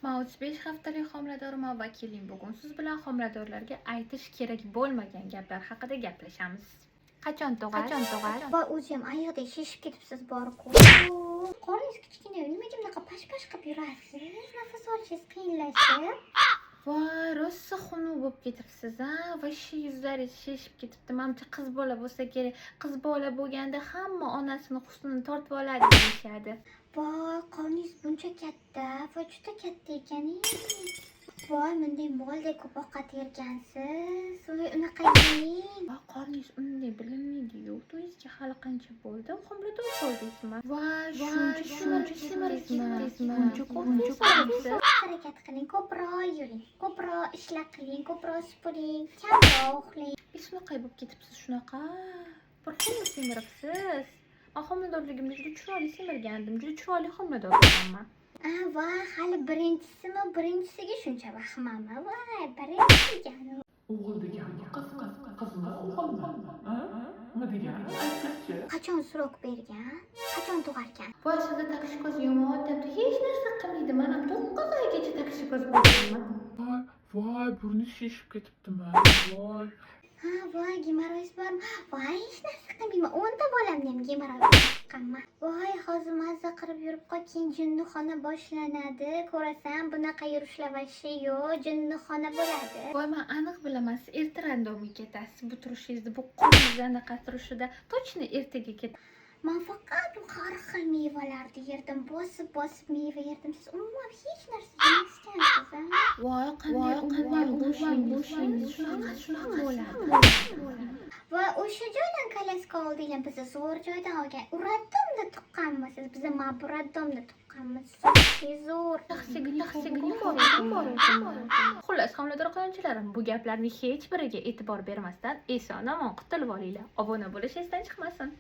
Men 35 haftalik homiladorman va keling bugun siz bilan homiladorlarga aytish kerak bo'lmagan gaplar haqida gaplashamiz. Qachon tug'ar? Voy o'zim ayoqdek shishib ketibsiz bor-ku. Qoringiz kichkina, nimaga bunaqa pash-pash qilib yurasiz? Nafas olishingiz qiyinlashib. Voy, rosa xunuk bo'lib ketibsiz a? Va shu yuzlaringiz shishib ketibdi. Menimcha qiz bola bo'lsa kerak. Qiz bola bo'lganda hamma onasini husnini tortib oladi deyishadi. Voy, qoringiz buncha katta va juda katta ekan-ku. Voy, bunday moldek ko'p ovqat yergansiz. Voy, unaqa yemang. Va qoringiz unday bilinmaydi-yu. To'yingizga hali qancha bo'ldi? Homilador bo'ldingizmi? Voy, shuncha semirdingizmi? Buncha Harakat qiling, ko'proq yuring, ko'proq ishlar qiling, ko'proq supuring, kamroq uxlang. Shunaqay bo'lib ketibsiz shunaqa. Bir xil semiribsiz. Men homiladorligimda juda chiroyli semirgandim. Juda chiroyli homilador bo'lganman. Voy, hali birinchisiga shuncha vahimami? Voy, birinchisiga. O'g'il deganmi? Qizmi? O'g'ilmi? Nima degani? Aytchi. Qachon srok bergan? Qachon tug'arkan? Voy, sizda takshikoz yomon o'tyapti. Hech narsa qilmaydi. Men ham 9 oygacha takshikoz bo'lganman. Voy, burni shishib ketibdimi? Voy. Voy, gemoroz bormi? Voy, hech narsa qilmayman. 10 ta bolamni ham gemoroz chiqqanman. Voy, hozir mazza qilib yurib qolgan jinnixona boshlanadi. Ko'rasan, bunaqa yurishlar vashshi yo'q, jinnixona bo'ladi. Voy, men aniq bilaman, siz erta randomga ketasiz. Bu turishingizni, bu qo'lingizni anaqa turishida точно ertaga ketasiz. Men faqat har xil mevalarni yerdim, bosib meva yerdim. Siz umuman hech narsa yemasgansiz. Voy, qanday bo'shingiz shunaqa bo'ladi. Va o'sha joydan kolyaska oldinglar, biz zo'r joydan olgan. Uraddomda tuqqanmiz. Biz mabraddomda tuqqanmiz. Zo'r. Taxsiga Xullas, homilador qonunchilarim, bu gaplarning hech biriga e'tibor bermasdan eson-omon qutulib olinglar. Obuna bo'lish esdan chiqmasin.